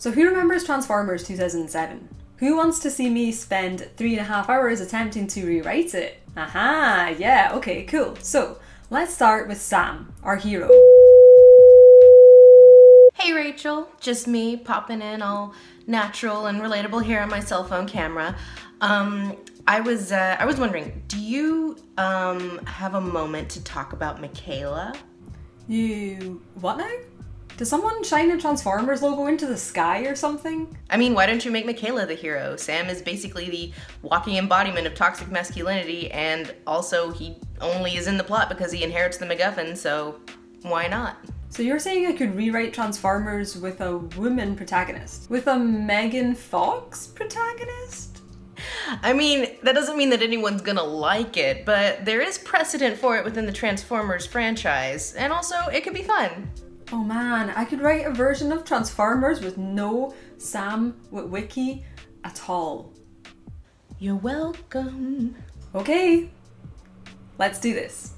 So who remembers Transformers 2007? Who wants to see me spend 3.5 hours attempting to rewrite it? Aha, yeah, okay, cool. So let's start with Sam, our hero. Hey Rachel, just me popping in all natural and relatable here on my cell phone camera. I was wondering, do you have a moment to talk about Michaela? You... what now? Did someone shine a Transformers logo into the sky or something? I mean, why don't you make Michaela the hero? Sam is basically the walking embodiment of toxic masculinity, and also he only is in the plot because he inherits the MacGuffin, so why not? So you're saying I could rewrite Transformers with a woman protagonist? With a Megan Fox protagonist? I mean, that doesn't mean that anyone's gonna like it, but there is precedent for it within the Transformers franchise, and also it could be fun. Oh man, I could write a version of Transformers with no Sam Witwicky at all. You're welcome. Okay, let's do this.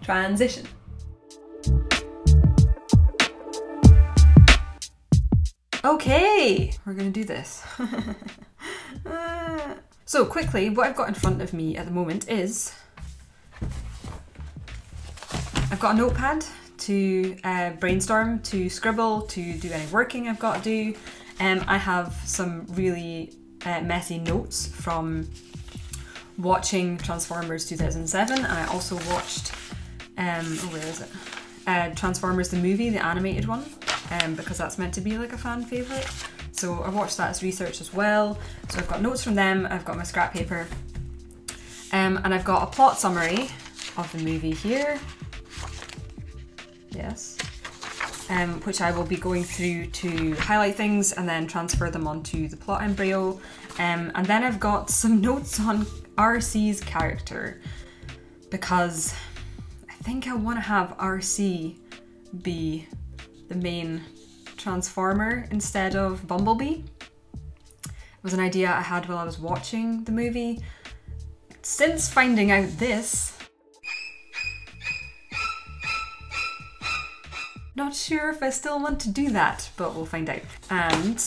Transition. Okay, we're gonna do this. So quickly, what I've got in front of me at the moment is I've got a notepad to brainstorm, to scribble, to do any working I've got to do. I have some really messy notes from watching Transformers 2007, and I also watched, where is it? Transformers the movie, the animated one, because that's meant to be like a fan favourite. So I watched that as research as well. So I've got notes from them, I've got my scrap paper, and I've got a plot summary of the movie here. Yes. Which I will be going through to highlight things and then transfer them onto the plot embryo. And then I've got some notes on RC's character, because I think I want to have RC be the main Transformer instead of Bumblebee. It was an idea I had while I was watching the movie. Since finding out this, not sure if I still want to do that, but we'll find out. And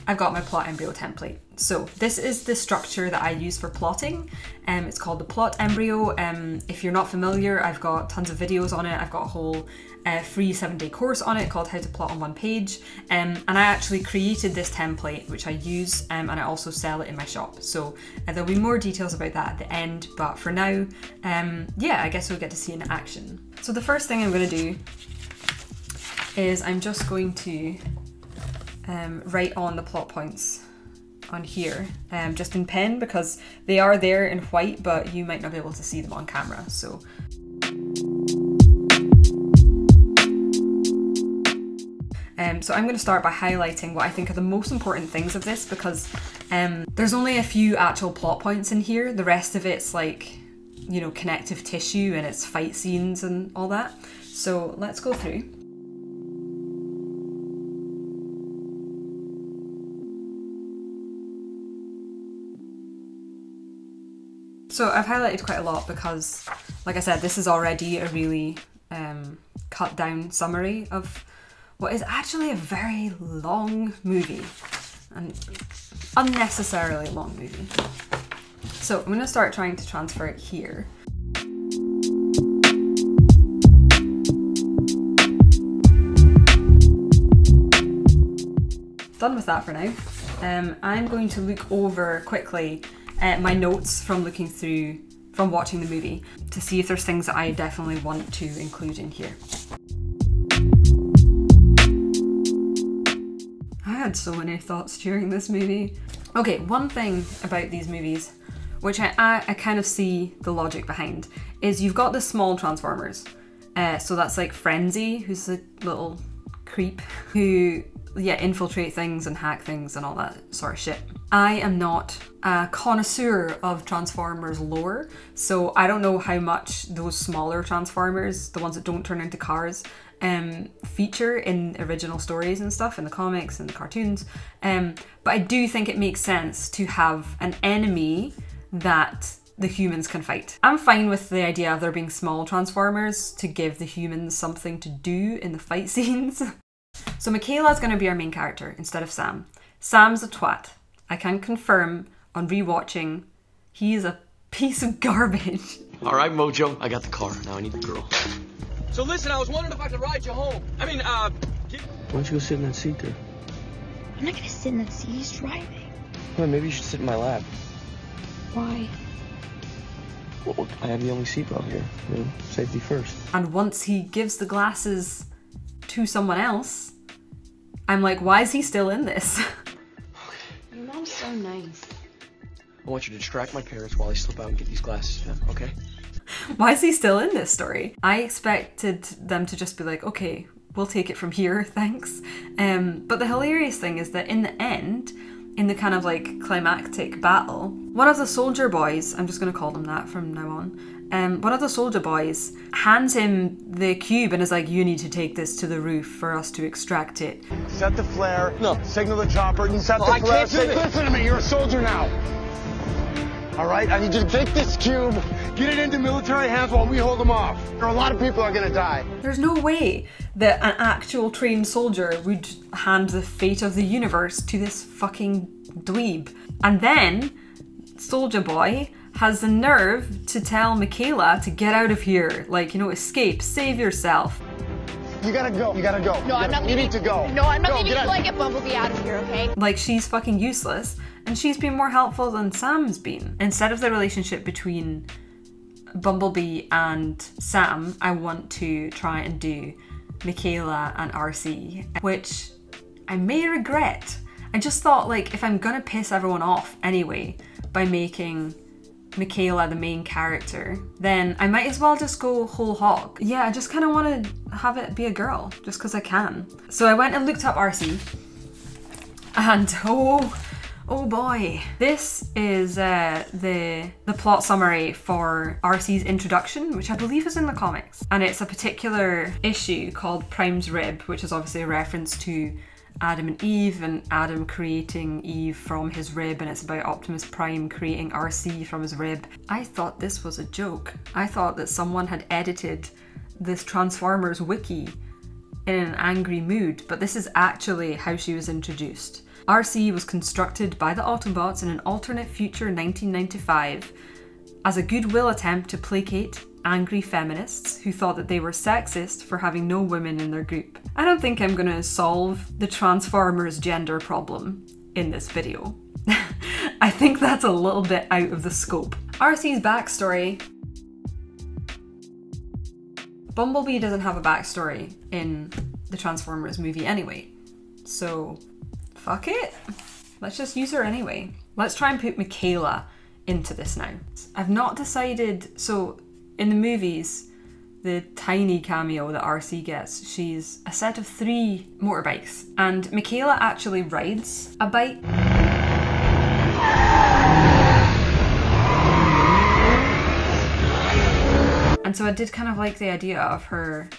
I've got my plot embryo template. So this is the structure that I use for plotting. It's called the plot embryo. If you're not familiar, I've got tons of videos on it. I've got a whole free 7-day course on it called How to Plot on One Page. And I actually created this template, which I use, and I also sell it in my shop. So there'll be more details about that at the end, but for now, yeah, I guess we'll get to see it in action. So the first thing I'm gonna do is I'm just going to write on the plot points on here, just in pen, because they are there in white, but you might not be able to see them on camera. So so I'm going to start by highlighting what I think are the most important things of this, because there's only a few actual plot points in here. The rest of it's like, you know, connective tissue and it's fight scenes and all that. So let's go through. So I've highlighted quite a lot because, like I said, this is already a really cut down summary of what is actually a very long movie, an unnecessarily long movie. So I'm going to start trying to transfer it here. Done with that for now. I'm going to look over quickly my notes from watching the movie to see if there's things that I definitely want to include in here. I had so many thoughts during this movie. Okay, one thing about these movies, which I kind of see the logic behind, is you've got the small Transformers. So that's like Frenzy, who's a little creep who, yeah, infiltrate things and hack things and all that sort of shit. I am not a connoisseur of Transformers lore, so I don't know how much those smaller Transformers, the ones that don't turn into cars, feature in original stories and stuff, in the comics and the cartoons. But I do think it makes sense to have an enemy that the humans can fight. I'm fine with the idea of there being small Transformers to give the humans something to do in the fight scenes. So Michaela's going to be our main character instead of Sam. Sam's a twat. I can confirm on rewatching, he is a piece of garbage. All right, Mojo, I got the car. Now I need the girl. So listen, I was wondering if I could ride you home. I mean, Why don't you go sit in that seat there? I'm not gonna sit in that seat. He's driving. Well, maybe you should sit in my lap. Why? Well, I have the only seatbelt here. You know, safety first. And once he gives the glasses to someone else, I'm like, why is he still in this? Your mom's so nice. I want you to distract my parents while I slip out and get these glasses to them, okay? Why is he still in this story? I expected them to just be like, okay, we'll take it from here, thanks. But the hilarious thing is that in the end, in the kind of like climactic battle, one of the soldier boys, I'm just going to call them that from now on, one of the soldier boys hands him the cube and is like, you need to take this to the roof for us to extract it. Set the flare. No. Signal the chopper and set the I flare. can't do this. Listen to me, you're a soldier now. All right, I need you to take this cube, get it into military hands while we hold them off. There are a lot of people are gonna die. There's no way that an actual trained soldier would hand the fate of the universe to this fucking dweeb. And then Soldier Boy has the nerve to tell Michaela to get out of here. Like, you know, escape, save yourself. You gotta go, you gotta go. No, I'm not You leaving. need to go. No, I'm not Go, leaving get until out. I get Bumblebee out of here, okay? Like, she's fucking useless, and she's been more helpful than Sam's been. Instead of the relationship between Bumblebee and Sam, I want to try and do Michaela and RC, which I may regret. I just thought, like, if I'm gonna piss everyone off anyway by making Michaela the main character, then I might as well just go whole hog. Yeah, I just kind of want to have it be a girl, just because I can. So I went and looked up RC, and oh boy, this is the plot summary for RC's introduction, which I believe is in the comics, and it's a particular issue called Prime's Rib, which is obviously a reference to Adam and Eve, and Adam creating Eve from his rib, and it's about Optimus Prime creating RC from his rib. I thought this was a joke. I thought that someone had edited this Transformers wiki in an angry mood, but this is actually how she was introduced. RC was constructed by the Autobots in an alternate future 1995 as a goodwill attempt to placate angry feminists who thought that they were sexist for having no women in their group. I don't think I'm gonna solve the Transformers gender problem in this video. I think that's a little bit out of the scope. RC's backstory. Bumblebee doesn't have a backstory in the Transformers movie anyway, so fuck it. Let's just use her anyway. Let's try and put Michaela into this now. I've not decided, so in the movies, the tiny cameo that RC gets, she's a set of 3 motorbikes, and Michaela actually rides a bike. And so I did kind of like the idea of her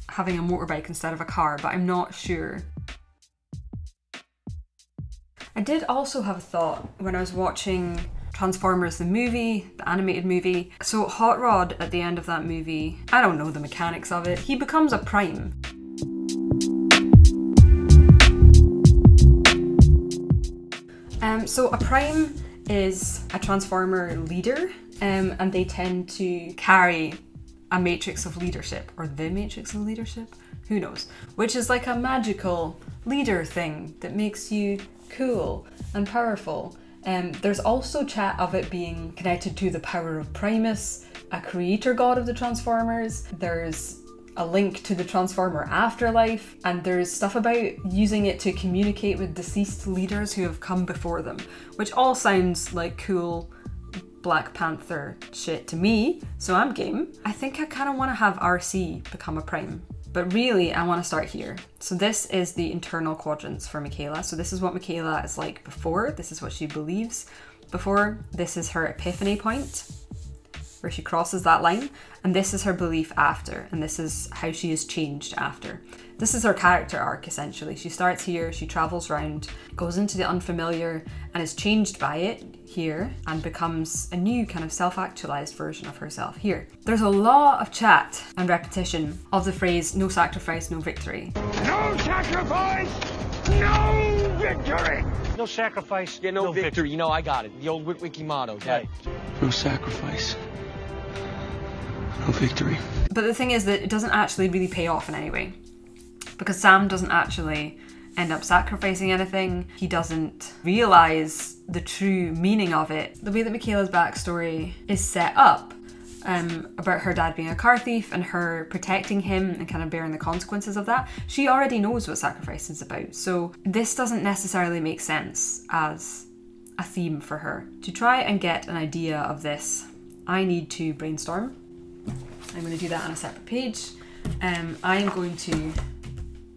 having a motorbike instead of a car, but I'm not sure. I did also have a thought when I was watching Transformers the movie, the animated movie. So Hot Rod at the end of that movie, I don't know the mechanics of it, he becomes a Prime. So a Prime is a Transformer leader, and they tend to carry a matrix of leadership, or the matrix of leadership, who knows, which is like a magical leader thing that makes you cool and powerful. There's also chat of it being connected to the power of Primus, a creator god of the Transformers. There's a link to the Transformer afterlife, and there's stuff about using it to communicate with deceased leaders who have come before them, which all sounds like cool Black Panther shit to me, so I'm game. I think I kind of want to have RC become a Prime, but really I want to start here. So this is the internal quadrants for Michaela. So this is what Michaela is like before, this is what she believes before, this is her epiphany point, where she crosses that line, and this is her belief after, and this is how she is changed after. This is her character arc, essentially. She starts here, she travels around, goes into the unfamiliar, and is changed by it here, and becomes a new kind of self-actualized version of herself here. There's a lot of chat and repetition of the phrase, no sacrifice, no victory. No sacrifice, no victory. No sacrifice, yeah, no victory. You know, I got it. The old Wiki motto. Right. No sacrifice. No victory. But the thing is that it doesn't actually really pay off in any way, because Sam doesn't actually end up sacrificing anything. He doesn't realize the true meaning of it. The way that Michaela's backstory is set up, about her dad being a car thief and her protecting him and kind of bearing the consequences of that, she already knows what sacrifice is about. So this doesn't necessarily make sense as a theme for her. To try and get an idea of this, I need to brainstorm. I'm going to do that on a separate page. I am going to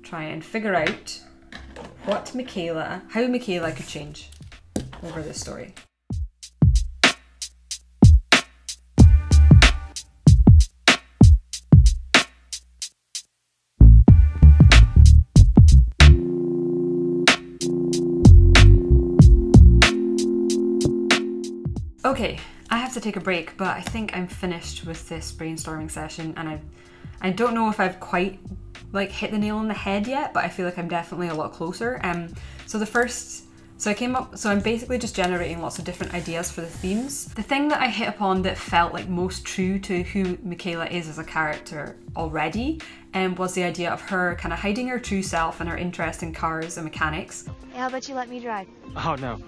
try and figure out how Michaela could change over this story. Okay, I have to take a break, but I think I'm finished with this brainstorming session, and I don't know if I've quite like hit the nail on the head yet, but I feel like I'm definitely a lot closer. So I'm basically just generating lots of different ideas for the themes. The thing that I hit upon that felt like most true to who Michaela is as a character already was the idea of her kind of hiding her true self and her interest in cars and mechanics. Hey, how about you let me drive? Oh, no.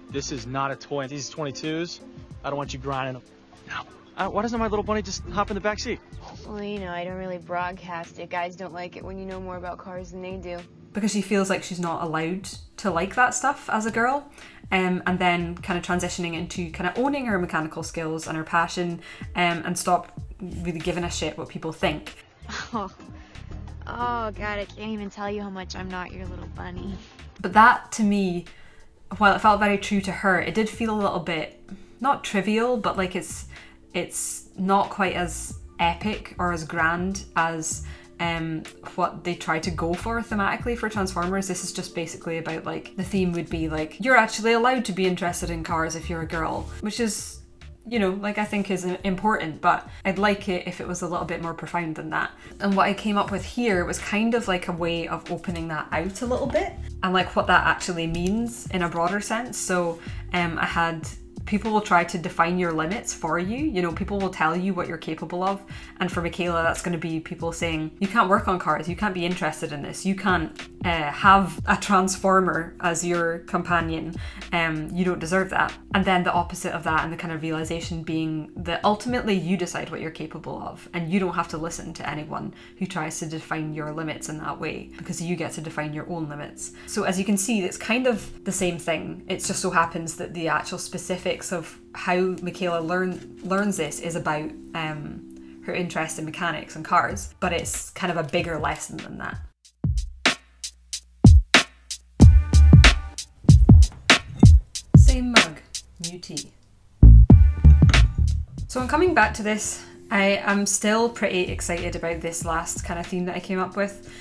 This is not a toy. These 22s, I don't want you grinding them. No. Why doesn't my little bunny just hop in the back seat? Well, you know, I don't really broadcast it. Guys don't like it when you know more about cars than they do. Because she feels like she's not allowed to like that stuff as a girl, and then kind of transitioning into kind of owning her mechanical skills and her passion, and stop really giving a shit what people think. Oh God, I can't even tell you how much I'm not your little bunny. But that, to me, while it felt very true to her, it did feel a little bit, not trivial, but like it's not quite as epic or as grand as what they try to go for thematically for Transformers. This is just basically about, like, the theme would be like, you're actually allowed to be interested in cars if you're a girl, which is, you know, like, I think is important, but I'd like it if it was a little bit more profound than that. And what I came up with here was kind of like a way of opening that out a little bit and like what that actually means in a broader sense. So I had people will try to define your limits for you. You know, people will tell you what you're capable of. And for Michaela, that's going to be people saying, you can't work on cars, you can't be interested in this, you can't have a transformer as your companion, you don't deserve that. And then the opposite of that, and the kind of realization being that ultimately you decide what you're capable of, and you don't have to listen to anyone who tries to define your limits in that way, because you get to define your own limits. So as you can see, it's kind of the same thing. It just so happens that the actual specifics of how Michaela learns this is about her interest in mechanics and cars, but it's kind of a bigger lesson than that. Same mug, new tea. So I'm coming back to this. I am still pretty excited about this last kind of theme that I came up with.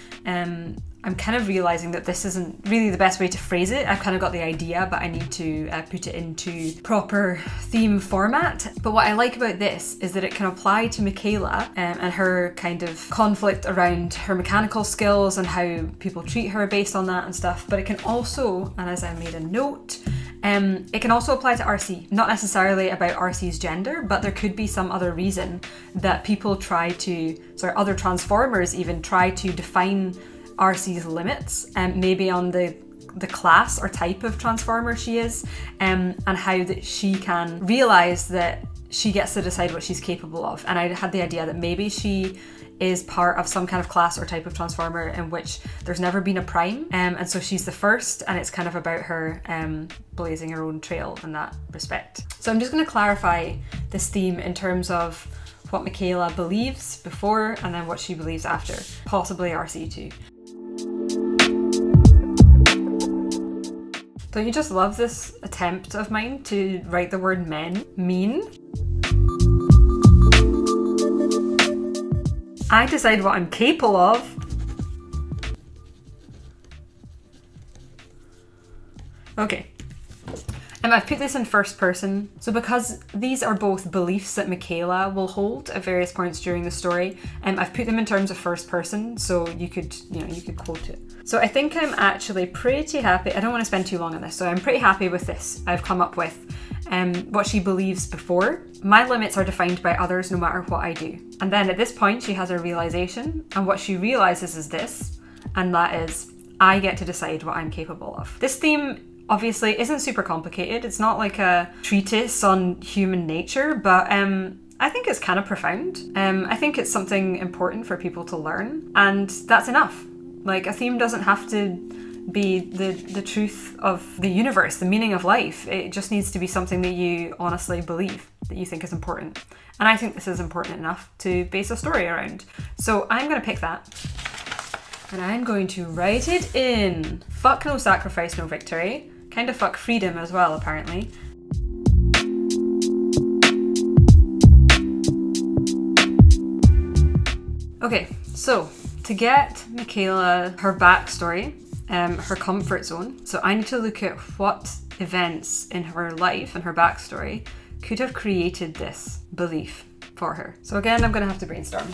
I'm kind of realising that this isn't really the best way to phrase it. I've kind of got the idea, but I need to put it into proper theme format. But what I like about this is that it can apply to Michaela and her kind of conflict around her mechanical skills and how people treat her based on that and stuff. But it can also, and as I made a note, it can also apply to RC. Not necessarily about RC's gender, but there could be some other reason that people other Transformers even try to define RC's limits, maybe on the class or type of Transformer she is, and how that she can realise that she gets to decide what she's capable of. And I had the idea that maybe she is part of some kind of class or type of Transformer in which there's never been a prime, and so she's the first, and it's kind of about her blazing her own trail in that respect. So I'm just going to clarify this theme in terms of what Michaela believes before and then what she believes after, possibly RC too. Don't you just love this attempt of mine to write the word mean? I decide what I'm capable of. Okay. I've put this in first person, so because these are both beliefs that Michaela will hold at various points during the story, I've put them in terms of first person, so you could quote it. So I think I'm actually pretty happy. I don't want to spend too long on this, so I'm pretty happy with this. I've come up with what she believes before. My limits are defined by others no matter what I do. And then at this point she has a realization, and what she realizes is this, and that is, I get to decide what I'm capable of. This theme obviously isn't super complicated. It's not like a treatise on human nature, but I think it's kind of profound. I think it's something important for people to learn, and that's enough. Like, a theme doesn't have to be the truth of the universe, the meaning of life. It just needs to be something that you honestly believe, that you think is important. And I think this is important enough to base a story around. So I'm going to pick that. And I'm going to write it in. Fuck no sacrifice, no victory. Kind of fuck freedom as well, apparently. Okay, so to get Michaela her backstory, her comfort zone, so I need to look at what events in her life and her backstory could have created this belief for her. So again, I'm going to have to brainstorm.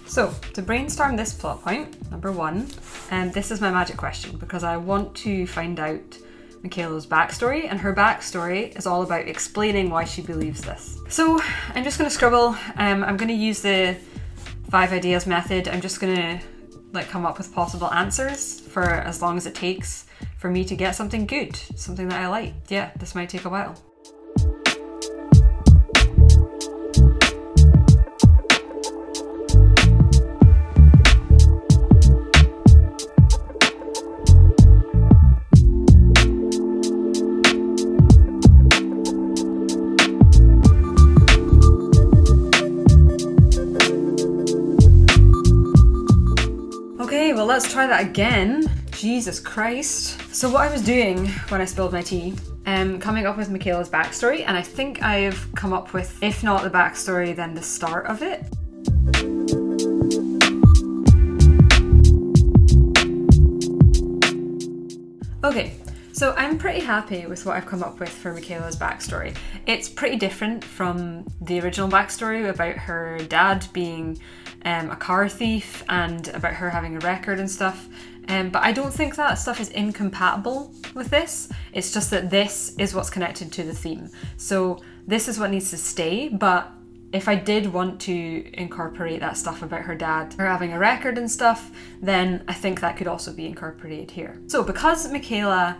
So, to brainstorm this plot point, number one, this is my magic question because I want to find out Michaela's backstory, and her backstory is all about explaining why she believes this. So, I'm just going to scribble. I'm going to use the 5 ideas method. I'm just going to come up with possible answers for as long as it takes for me to get something good, something that I like. Yeah, this might take a while. Well, let's try that again. Jesus Christ. So what I was doing when I spilled my tea, coming up with Michaela's backstory, and I think I've come up with, if not the backstory, then the start of it. Okay, so I'm pretty happy with what I've come up with for Michaela's backstory. It's pretty different from the original backstory about her dad being a car thief and about her having a record and stuff. But I don't think that stuff is incompatible with this. It's just that this is what's connected to the theme. So this is what needs to stay, but if I did want to incorporate that stuff about her dad, her having a record and stuff, then I think that could also be incorporated here. So because Michaela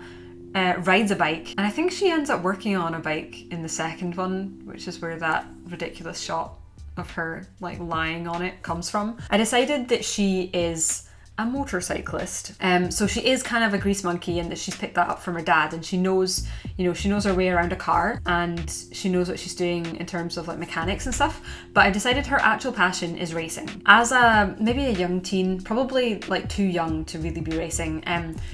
rides a bike, and I think she ends up working on a bike in the second one, which is where that ridiculous shot of her lying on it comes from, I decided that she is a motorcyclist. So she is kind of a grease monkey in that she's picked that up from her dad, and she knows, she knows her way around a car, and she knows what she's doing in terms of mechanics and stuff. But I decided her actual passion is racing. As maybe a young teen, probably too young to really be racing,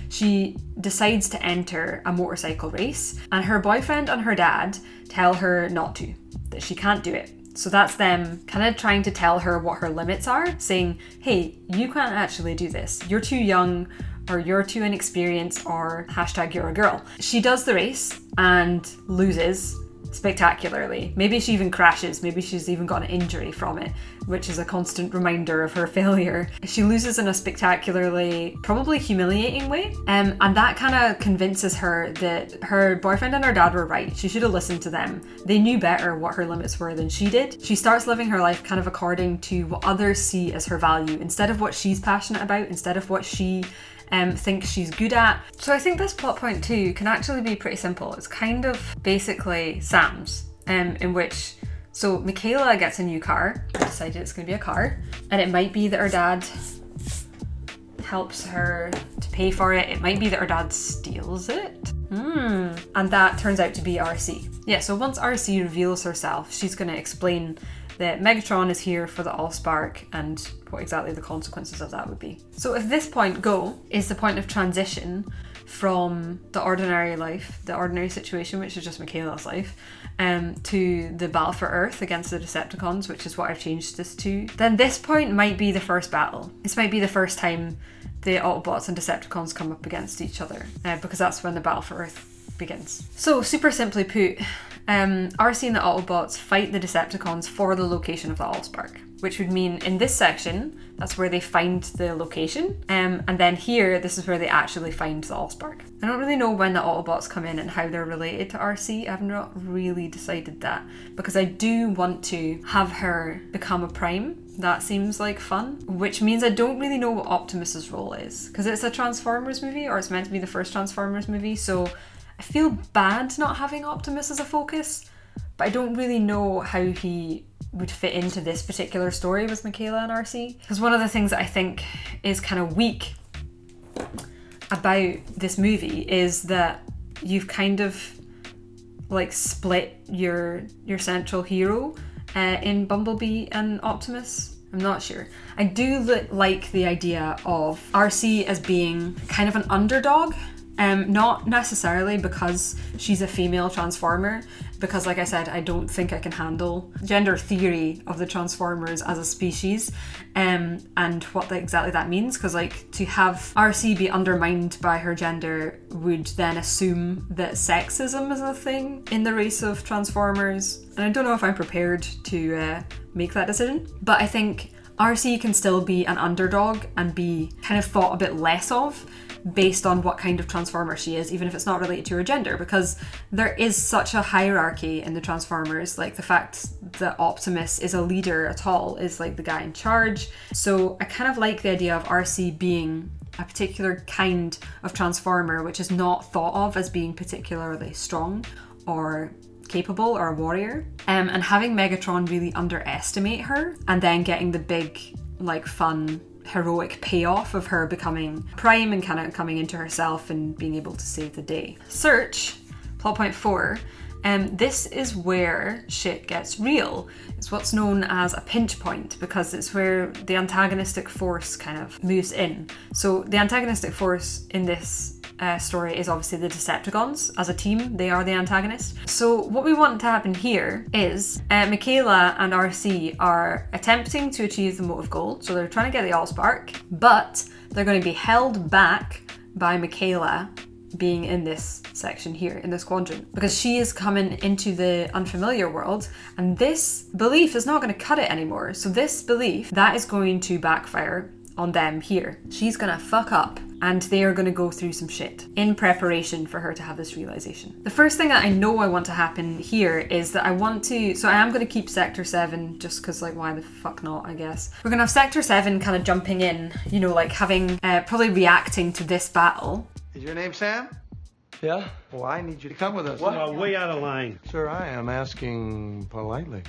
she decides to enter a motorcycle race, and her boyfriend and her dad tell her not to, that she can't do it. So that's them kind of trying to tell her what her limits are, saying, hey, you can't actually do this. You're too young, or you're too inexperienced, or hashtag you're a girl. She does the race and loses spectacularly. Maybe she even crashes. Maybe she's even got an injury from it, which is a constant reminder of her failure. She loses in a spectacularly, probably humiliating way. And that kind of convinces her that her boyfriend and her dad were right. She should have listened to them. They knew better what her limits were than she did. She starts living her life kind of according to what others see as her value, instead of what she's passionate about, instead of what she thinks she's good at. So I think this plot point too can actually be pretty simple. It's kind of basically Sam's, in which, so Michaela gets a new car. I decided it's going to be a car, and it might be that her dad helps her to pay for it. It might be that her dad steals it. And that turns out to be RC. Yeah, so once RC reveals herself, she's going to explain that Megatron is here for the Allspark and what exactly the consequences of that would be. So if this point Go is the point of transition from the ordinary life, the ordinary situation, which is just Michaela's life, to the battle for Earth against the Decepticons, which is what I've changed this to, then this point might be the first battle. This might be the first time the Autobots and Decepticons come up against each other, because that's when the battle for Earth begins. So super simply put, RC and the Autobots fight the Decepticons for the location of the Allspark, which would mean in this section, that's where they find the location, and then here, this is where they actually find the Allspark. I don't really know when the Autobots come in and how they're related to RC. I've not really decided that, because I do want to have her become a Prime. That seems like fun, which means I don't really know what Optimus's role is, because it's a Transformers movie, or it's meant to be the first Transformers movie, so I feel bad not having Optimus as a focus, but I don't really know how he would fit into this particular story with Michaela and RC. Because one of the things that I think is kind of weak about this movie is that you've kind of like split your central hero in Bumblebee and Optimus. I'm not sure. I do like the idea of RC as being kind of an underdog. Not necessarily because she's a female Transformer, because like I said, I don't think I can handle gender theory of the Transformers as a species, and what exactly that means, because like to have RC be undermined by her gender would then assume that sexism is a thing in the race of Transformers, and I don't know if I'm prepared to make that decision, but I think RC can still be an underdog and be kind of thought a bit less of based on what kind of Transformer she is, even if it's not related to her gender, because there is such a hierarchy in the Transformers. Like the fact that Optimus is a leader at all is like the guy in charge. So I kind of like the idea of RC being a particular kind of Transformer which is not thought of as being particularly strong or capable or a warrior, and having Megatron really underestimate her and then getting the big like fun heroic payoff of her becoming Prime and kind of coming into herself and being able to save the day. Search, plot point 4, this is where shit gets real. It's what's known as a pinch point, because it's where the antagonistic force kind of moves in. So the antagonistic force in this story is obviously the Decepticons. As a team, they are the antagonist. So what we want to happen here is Michaela and RC are attempting to achieve the motive goal. So they're trying to get the Allspark, but they're going to be held back by Michaela being in this section here, in this quadrant, because she is coming into the unfamiliar world, and this belief is not going to cut it anymore. So this belief, that is going to backfire on them here. She's gonna fuck up and they are gonna go through some shit in preparation for her to have this realization. The first thing that I know I want to happen here is that I am gonna keep Sector 7 just because, like, why the fuck not, I guess. We're gonna have Sector 7 kind of jumping in, you know, like having, probably reacting to this battle. Is your name Sam? Yeah? Well, I need you to come with us. What? Way out of line. Sir, I am asking politely.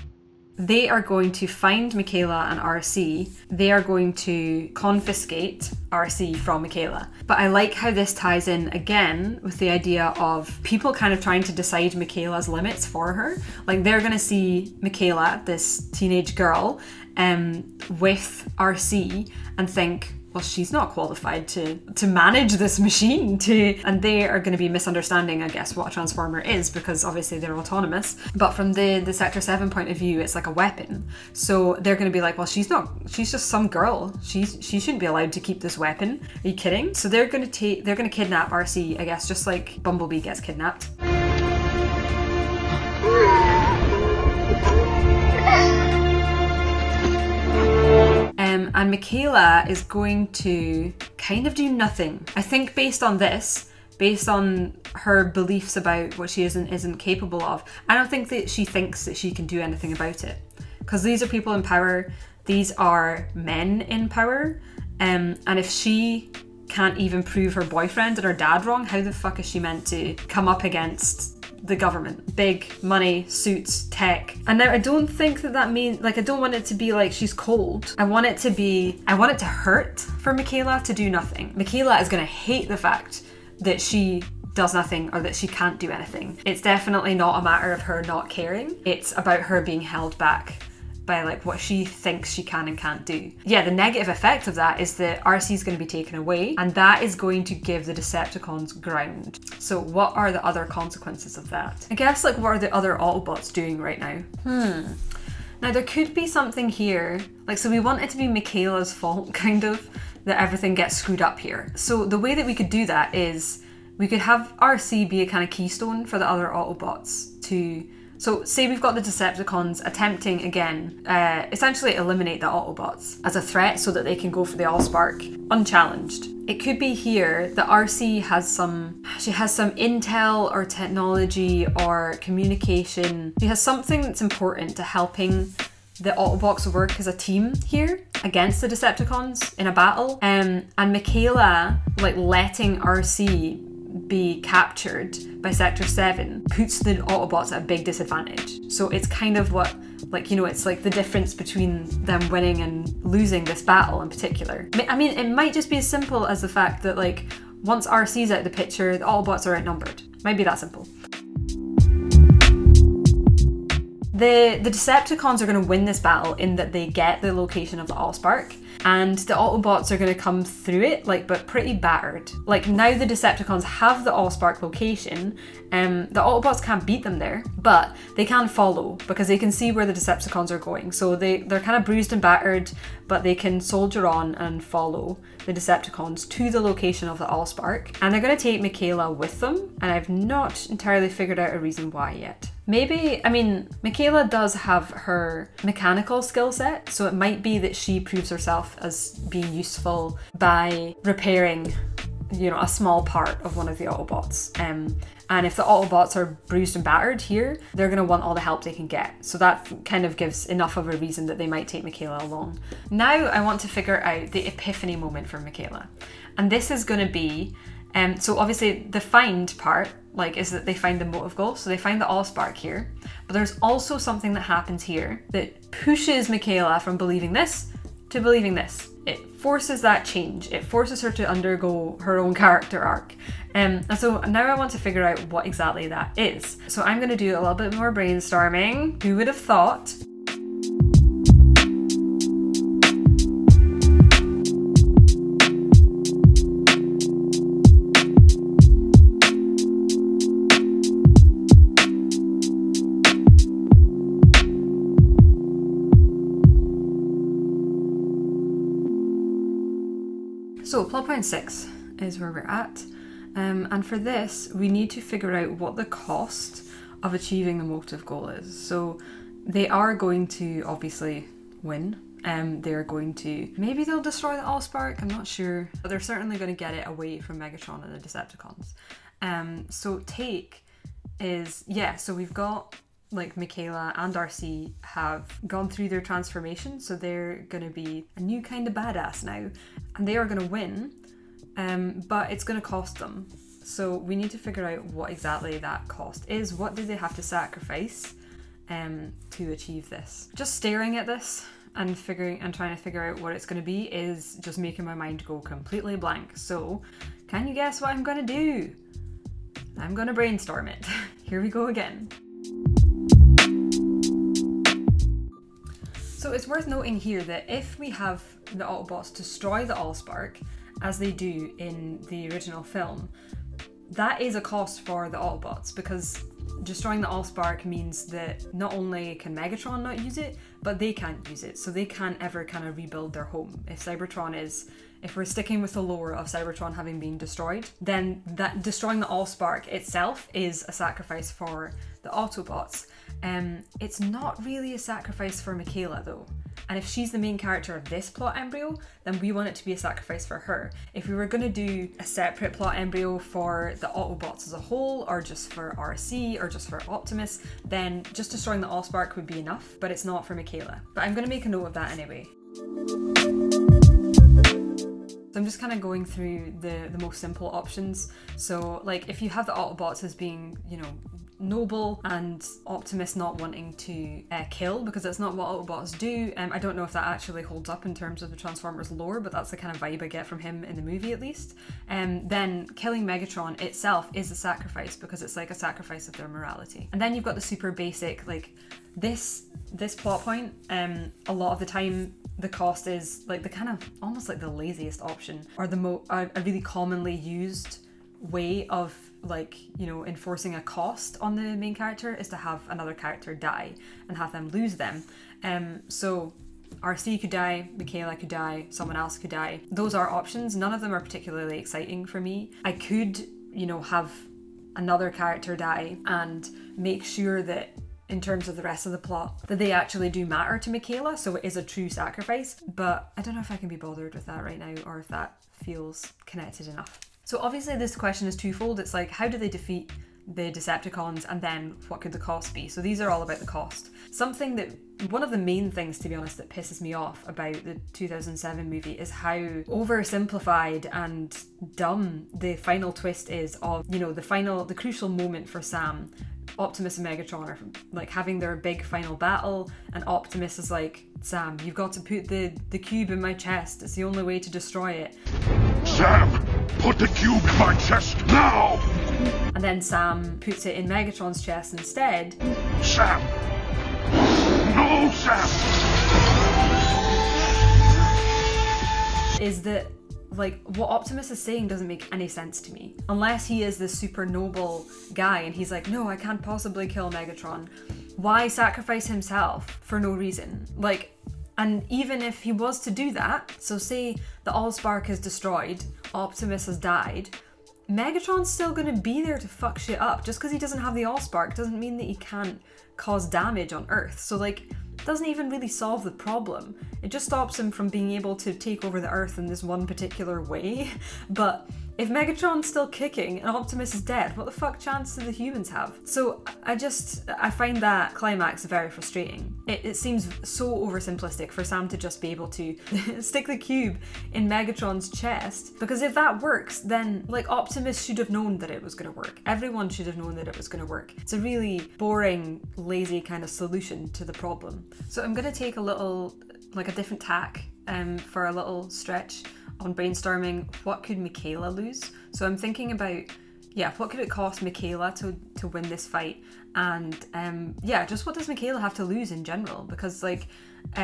They are going to find Michaela and RC. They are going to confiscate RC from Michaela. But I like how this ties in again with the idea of people kind of trying to decide Michaela's limits for her. Like, they're going to see Michaela, this teenage girl, with RC and think, well, she's not qualified to manage this machine, and they are going to be misunderstanding, I guess, what a Transformer is, because obviously they're autonomous. But from the Sector 7 point of view, it's like a weapon. So they're going to be like, well, she's just some girl. She shouldn't be allowed to keep this weapon. Are you kidding? So they're going to kidnap RC, I guess, just like Bumblebee gets kidnapped. And Michaela is going to kind of do nothing. I think based on this, based on her beliefs about what she isn't capable of, I don't think that she thinks that she can do anything about it. Because these are people in power, these are men in power, and if she can't even prove her boyfriend and her dad wrong, how the fuck is she meant to come up against the government? Big money, suits, tech. And now I don't think that means, like, I don't want it to be like she's cold. I want it to hurt for Michaela to do nothing. Michaela is gonna hate the fact that she does nothing or that she can't do anything. It's definitely not a matter of her not caring. It's about her being held back by like what she thinks she can and can't do. Yeah, the negative effect of that is that RC is going to be taken away, and that is going to give the Decepticons ground. So what are the other consequences of that? I guess like what are the other Autobots doing right now? Now there could be something here, like so we want it to be Michaela's fault kind of, that everything gets screwed up here. So the way that we could do that is we could have RC be a kind of keystone for the other Autobots to, so say we've got the Decepticons attempting again, essentially eliminate the Autobots as a threat so that they can go for the Allspark unchallenged. It could be here that RC has some intel or technology or communication. She has something that's important to helping the Autobots work as a team here against the Decepticons in a battle. And Michaela, like letting RC be captured by Sector 7 puts the Autobots at a big disadvantage. So it's kind of what, like, you know, it's like the difference between them winning and losing this battle in particular. I mean, it might just be as simple as the fact that like once RC's out of the picture, the Autobots are outnumbered. Might be that simple. The Decepticons are going to win this battle in that they get the location of the Allspark, and the Autobots are going to come through it, like, but pretty battered. Like, now the Decepticons have the Allspark location, the Autobots can't beat them there, but they can follow because they can see where the Decepticons are going. So they're kind of bruised and battered, but they can soldier on and follow the Decepticons to the location of the Allspark, and they're going to take Michaela with them, and I've not entirely figured out a reason why yet. Maybe, I mean, Michaela does have her mechanical skill set, so it might be that she proves herself as being useful by repairing, you know, a small part of one of the Autobots. And if the Autobots are bruised and battered here, they're going to want all the help they can get. So that kind of gives enough of a reason that they might take Michaela along. Now I want to figure out the epiphany moment for Michaela. And this is going to be, so obviously the find part, like, is that they find the motive goal. So they find the Allspark here. But there's also something that happens here that pushes Michaela from believing this to believing this. It forces that change. It forces her to undergo her own character arc. And so now I want to figure out what exactly that is. So I'm going to do a little bit more brainstorming. Who would have thought? So plot point 6 is where we're at. And for this, we need to figure out what the cost of achieving the motive goal is. So they are going to obviously win. They're going to, maybe they'll destroy the Allspark, I'm not sure. But they're certainly going to get it away from Megatron and the Decepticons. So take is, yeah, so we've got like Michaela and RC have gone through their transformation. So they're going to be a new kind of badass now. And they are going to win. But it's going to cost them. So we need to figure out what exactly that cost is. What do they have to sacrifice to achieve this? Just staring at this and trying to figure out what it's going to be is just making my mind go completely blank. So can you guess what I'm going to do? I'm going to brainstorm it. Here we go again. So it's worth noting here that if we have the Autobots destroy the Allspark, as they do in the original film, that is a cost for the Autobots, because destroying the Allspark means that not only can Megatron not use it, but they can't use it, so they can't ever kind of rebuild their home. If we're sticking with the lore of Cybertron having been destroyed, then that destroying the Allspark itself is a sacrifice for the Autobots. It's not really a sacrifice for Michaela though. And if she's the main character of this plot embryo, then we want it to be a sacrifice for her. If we were going to do a separate plot embryo for the Autobots as a whole, or just for RC, or just for Optimus, then just destroying the Allspark would be enough, but it's not for Michaela. But I'm going to make a note of that anyway. So I'm just kind of going through the most simple options. So like if you have the Autobots as being, you know, noble, and Optimus not wanting to kill, because that's not what Autobots do. I don't know if that actually holds up in terms of the Transformers lore, but that's the kind of vibe I get from him in the movie at least. Then killing Megatron itself is a sacrifice, because it's like a sacrifice of their morality. And then you've got the super basic, like this plot point, a lot of the time the cost is like the kind of almost like the laziest option, or a really commonly used way of, like, you know, enforcing a cost on the main character is to have another character die and have them lose them. So RC could die, Michaela could die, someone else could die. Those are options. None of them are particularly exciting for me. I could, you know, have another character die and make sure that in terms of the rest of the plot that they actually do matter to Michaela, so it is a true sacrifice, but I don't know if I can be bothered with that right now, or if that feels connected enough. So obviously this question is twofold. It's like, how do they defeat the Decepticons, and then what could the cost be? So these are all about the cost. Something that, one of the main things, to be honest, that pisses me off about the 2007 movie is how oversimplified and dumb the final twist is of, you know, the crucial moment for Sam. Optimus and Megatron are like having their big final battle, and Optimus is like, Sam, you've got to put the cube in my chest. It's the only way to destroy it. Sam, put the cube in my chest now! And then Sam puts it in Megatron's chest instead. Sam! No, Sam! Is that, like, what Optimus is saying doesn't make any sense to me. Unless he is this super noble guy and he's like, no, I can't possibly kill Megatron. Why sacrifice himself for no reason? Like, and even if he was to do that, so say the Allspark is destroyed, Optimus has died, Megatron's still gonna be there to fuck shit up. Just because he doesn't have the Allspark doesn't mean that he can't cause damage on Earth. So, like, doesn't even really solve the problem. It just stops him from being able to take over the Earth in this one particular way. But if Megatron's still kicking and Optimus is dead, what the fuck chance do the humans have? So I find that climax very frustrating. It seems so oversimplistic for Sam to just be able to stick the cube in Megatron's chest, because if that works, then, like, Optimus should have known that it was going to work. Everyone should have known that it was going to work. It's a really boring, lazy kind of solution to the problem. So I'm going to take a different tack for a little stretch on brainstorming what could Michaela lose. So I'm thinking about, what could it cost Michaela to win this fight, and just what does Michaela have to lose in general, because, like,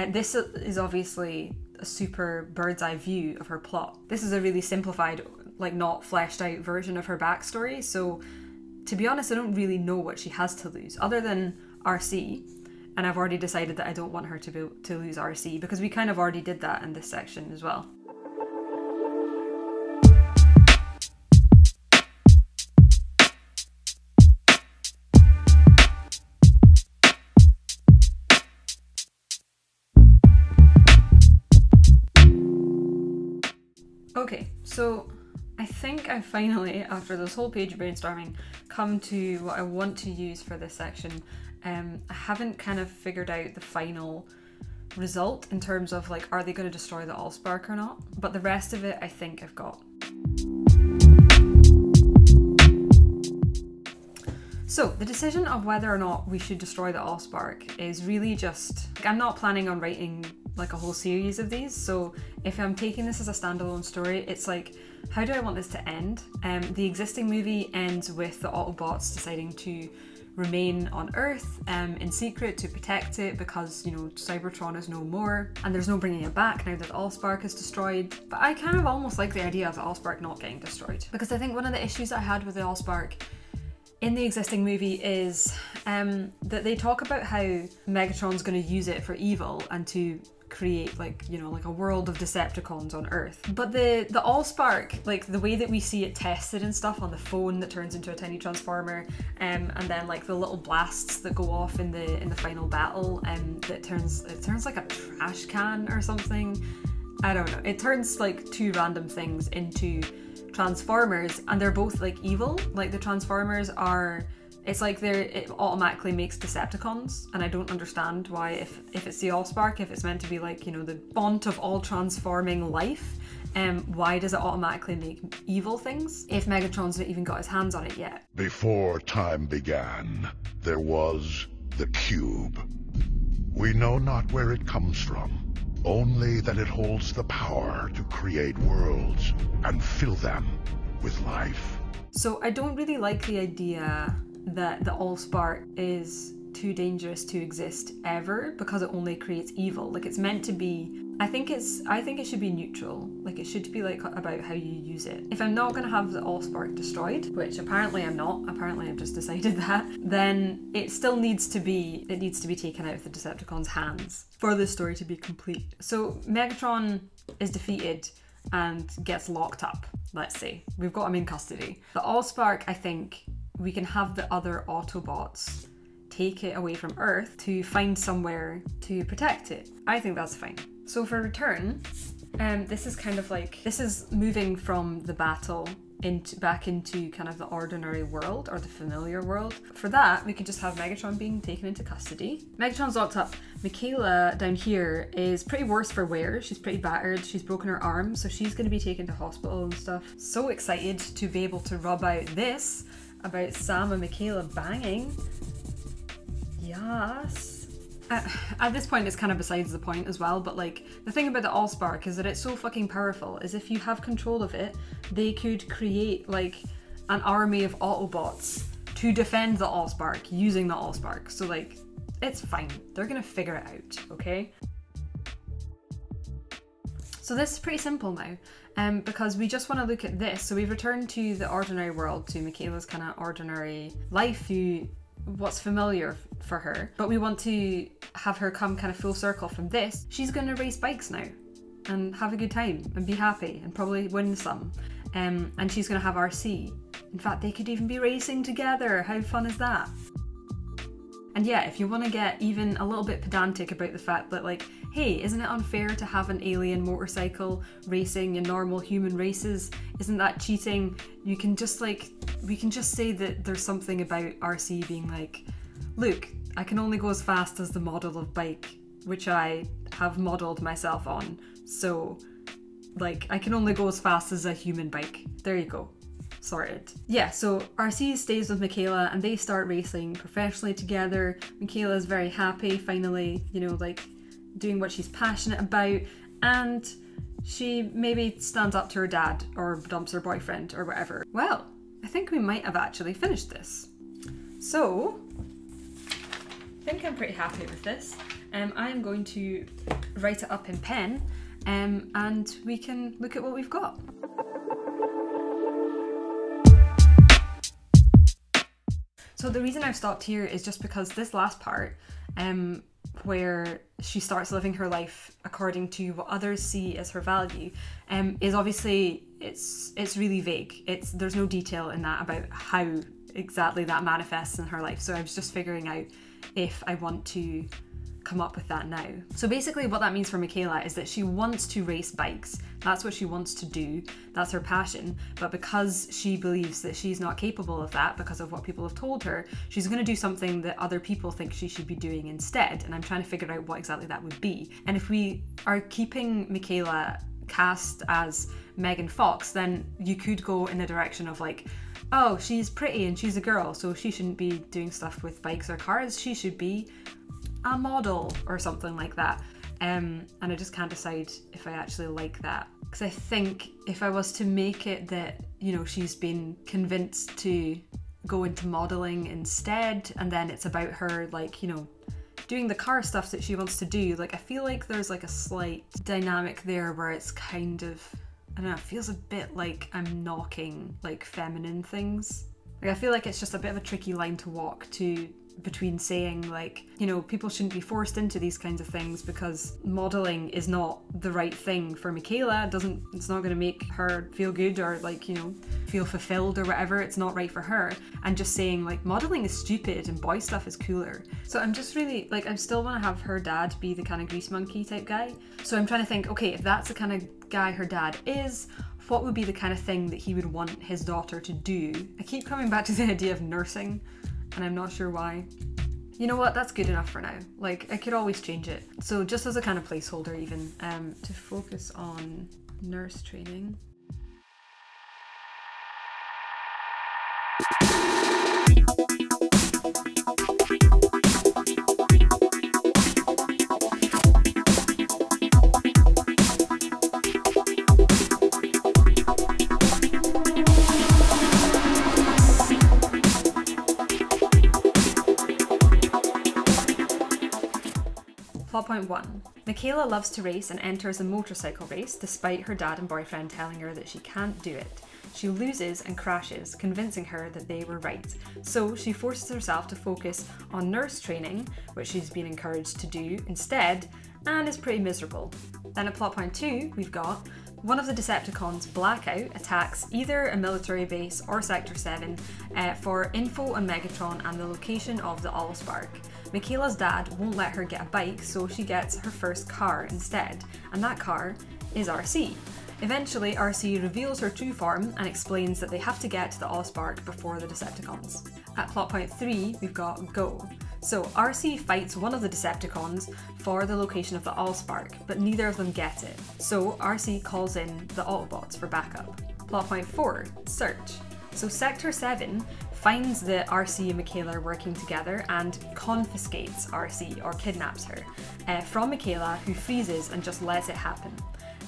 this is obviously a super bird's eye view of her plot. This is a really simplified, like, not fleshed out version of her backstory, so to be honest I don't really know what she has to lose other than RC. And I've already decided that I don't want her to lose RC, because we kind of already did that in this section as well. Okay, so I think I finally, after this whole page of brainstorming, come to what I want to use for this section. I haven't kind of figured out the final result in terms of, like, are they going to destroy the Allspark or not? But the rest of it I think I've got. So the decision of whether or not we should destroy the Allspark is really just, I'm not planning on writing like a whole series of these, so if I'm taking this as a standalone story, it's like, how do I want this to end? The existing movie ends with the Autobots deciding to remain on Earth in secret to protect it, because, you know, Cybertron is no more and there's no bringing it back now that the Allspark is destroyed. But I kind of almost like the idea of the Allspark not getting destroyed, because I think one of the issues I had with the Allspark in the existing movie is that they talk about how Megatron's going to use it for evil and to create, like, you know, like a world of Decepticons on Earth. But the Allspark, like the way that we see it tested and stuff on the phone that turns into a tiny transformer, and then like the little blasts that go off in the final battle, that turns like a trash can or something. I don't know. It turns like two random things into Transformers, and they're both like evil. Like the Transformers are, it's like it automatically makes Decepticons, and I don't understand why, if it's the Allspark, if it's meant to be like, you know, the font of all transforming life, why does it automatically make evil things if Megatron's not even got his hands on it yet? Before time began, there was the cube. We know not where it comes from, only that it holds the power to create worlds and fill them with life. So I don't really like the idea that the Allspark is too dangerous to exist ever because it only creates evil. Like, it's meant to be, I think it should be neutral. Like, it should be like about how you use it. If I'm not going to have the Allspark destroyed, which apparently I'm not, apparently I've just decided that, then it still needs to be, taken out of the Decepticons' hands for the story to be complete. So Megatron is defeated and gets locked up, let's say. We've got him in custody. The Allspark, I think we can have the other Autobots take it away from Earth to find somewhere to protect it. I think that's fine. So for Return, this is kind of like, this is moving from the battle back into kind of the ordinary world or the familiar world. For that, we could just have Megatron being taken into custody. Megatron's locked up. Michaela down here is pretty worse for wear. She's pretty battered. She's broken her arm, so she's going to be taken to hospital and stuff. So excited to be able to rub out this about Sam and Michaela banging. Yes. At this point, it's kind of besides the point as well, but like, the thing about the Allspark is that it's so fucking powerful, is if you have control of it, they could create like an army of Autobots to defend the Allspark using the Allspark. So like, it's fine. They're gonna figure it out, okay? So this is pretty simple now, because we just want to look at this. So we've returned to the ordinary world, to Michaela's kind of ordinary life, to what's familiar for her, but we want to have her come kind of full circle from this. She's going to race bikes now and have a good time and be happy and probably win some, and she's going to have RC. In fact, they could even be racing together. How fun is that? And yeah, if you want to get even a little bit pedantic about the fact that like, hey, isn't it unfair to have an alien motorcycle racing in normal human races? Isn't that cheating? You can just like, we can just say that there's something about RC being like, look, I can only go as fast as the model of bike which I have modelled myself on. So like, I can only go as fast as a human bike. There you go. Sorted. Yeah, so RC stays with Michaela and they start racing professionally together. Michaela is very happy, finally, you know, like doing what she's passionate about, and she maybe stands up to her dad or dumps her boyfriend or whatever. Well, I think we might have actually finished this. So, I think I'm pretty happy with this. I'm going to write it up in pen, and we can look at what we've got. So the reason I've stopped here is just because this last part, where she starts living her life according to what others see as her value, is obviously, it's really vague. There's no detail in that about how exactly that manifests in her life. So I was just figuring out if I want to come up with that now. So basically what that means for Michaela is that she wants to race bikes. That's what she wants to do. That's her passion. But because she believes that she's not capable of that because of what people have told her, she's going to do something that other people think she should be doing instead. And I'm trying to figure out what exactly that would be. And if we are keeping Michaela cast as Megan Fox, then you could go in the direction of like, oh, she's pretty and she's a girl, so she shouldn't be doing stuff with bikes or cars. She should be a model or something like that. And I just can't decide if I actually like that. Because I think if I was to make it that, you know, she's been convinced to go into modeling instead, and then it's about her, like, you know, doing the car stuff that she wants to do, like, I feel like there's like a slight dynamic there where it's kind of, I don't know, it feels a bit like I'm knocking like feminine things. Like, I feel like it's just a bit of a tricky line to walk between saying like, you know, people shouldn't be forced into these kinds of things because modeling is not the right thing for Michaela. It's not going to make her feel good or like, you know, feel fulfilled or whatever. It's not right for her. And just saying like modeling is stupid and boy stuff is cooler. So I'm just really like, I still want to have her dad be the kind of grease monkey type guy. So I'm trying to think, okay, if that's the kind of guy her dad is, what would be the kind of thing that he would want his daughter to do? I keep coming back to the idea of nursing, and I'm not sure why. You know what, that's good enough for now. Like, I could always change it. So just as a kind of placeholder even, to focus on nurse training. Plot point 1. Michaela loves to race and enters a motorcycle race despite her dad and boyfriend telling her that she can't do it. She loses and crashes, convincing her that they were right. So she forces herself to focus on nurse training, which she's been encouraged to do instead, and is pretty miserable. Then at plot point 2, we've got one of the Decepticons, Blackout, attacks either a military base or Sector 7 for info on Megatron and the location of the Allspark. Michaela's dad won't let her get a bike, so she gets her first car instead, and that car is RC. Eventually, RC reveals her true form and explains that they have to get to the Allspark before the Decepticons. At plot point 3, we've got Go. So RC fights one of the Decepticons for the location of the Allspark, but neither of them get it. So RC calls in the Autobots for backup. Plot point 4, Search. So Sector 7 finds that RC and Michaela are working together and confiscates RC, or kidnaps her, from Michaela, who freezes and just lets it happen.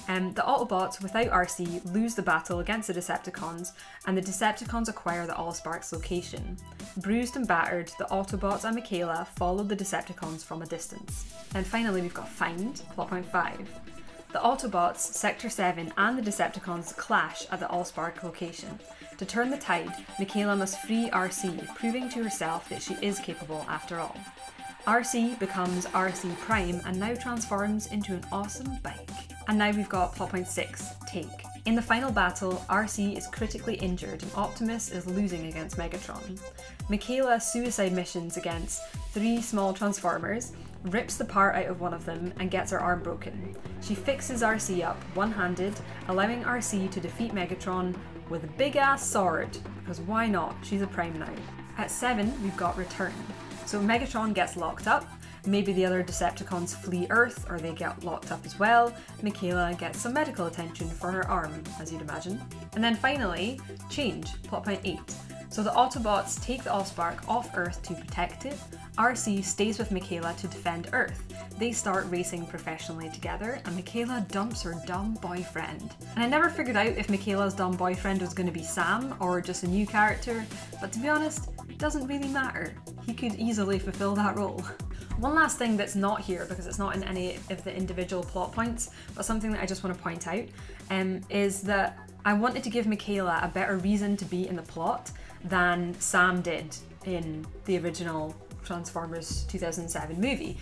The Autobots, without RC, lose the battle against the Decepticons, and the Decepticons acquire the Allspark's location. Bruised and battered, the Autobots and Michaela follow the Decepticons from a distance. And finally we've got Find, plot point 5. The Autobots, Sector 7 and the Decepticons clash at the Allspark location. To turn the tide, Michaela must free RC, proving to herself that she is capable after all. RC becomes RC Prime and now transforms into an awesome bike. And now we've got plot point 6, Take. In the final battle, RC is critically injured and Optimus is losing against Megatron. Michaela suicide missions against 3 small Transformers, rips the part out of one of them and gets her arm broken. She fixes RC up one-handed, allowing RC to defeat Megatron with a big ass sword, because why not? She's a Prime now. At 7, we've got Return. So Megatron gets locked up, maybe the other Decepticons flee Earth or they get locked up as well. Michaela gets some medical attention for her arm, as you'd imagine. And then finally, Change, plot point 8. So the Autobots take the Allspark off Earth to protect it. RC stays with Michaela to defend Earth. They start racing professionally together and Michaela dumps her dumb boyfriend. And I never figured out if Michaela's dumb boyfriend was going to be Sam or just a new character, but to be honest, it doesn't really matter. He could easily fulfill that role. One last thing that's not here, because it's not in any of the individual plot points, but something that I just want to point out, is that I wanted to give Michaela a better reason to be in the plot than Sam did in the original Transformers 2007 movie,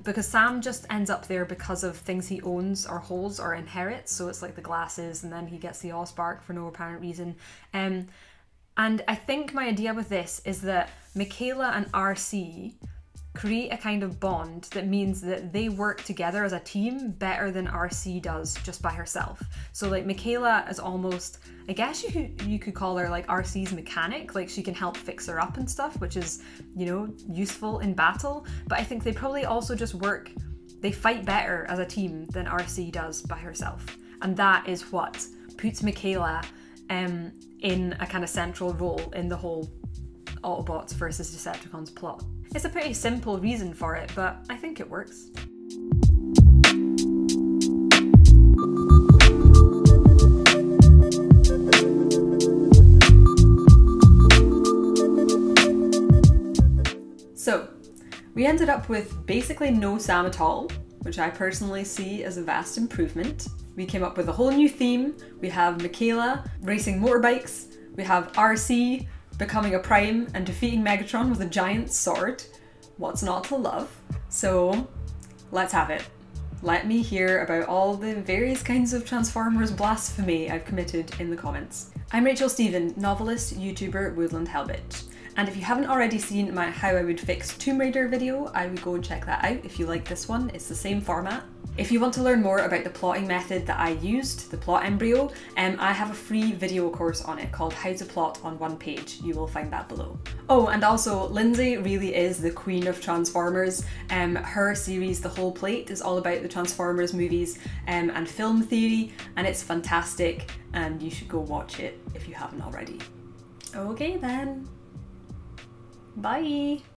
because Sam just ends up there because of things he owns or holds or inherits, so it's like the glasses and then he gets the Allspark for no apparent reason. And I think my idea with this is that Michaela and RC create a kind of bond that means that they work together as a team better than RC does just by herself. So like Michaela is almost, I guess you could call her like RC's mechanic, like she can help fix her up and stuff, which is, you know, useful in battle. But I think they probably also just they fight better as a team than RC does by herself. And that is what puts Michaela in a kind of central role in the whole Autobots versus Decepticons plot. It's a pretty simple reason for it, but I think it works. So, we ended up with basically no Sam at all, which I personally see as a vast improvement. We came up with a whole new theme. We have Michaela racing motorbikes. We have RC becoming a Prime and defeating Megatron with a giant sword. What's not to love? So let's have it. Let me hear about all the various kinds of Transformers blasphemy I've committed in the comments. I'm Rachael Stephen, novelist, YouTuber, Woodland Hellbitch. And if you haven't already seen my How I Would Fix Tomb Raider video, I would go and check that out if you like this one. It's the same format. If you want to learn more about the plotting method that I used, the plot embryo, I have a free video course on it called How to Plot on One Page. You will find that below. Oh, and also Lindsay really is the queen of Transformers. Her series, The Whole Plate, is all about the Transformers movies and film theory, and it's fantastic, and you should go watch it if you haven't already. Okay then. Bye!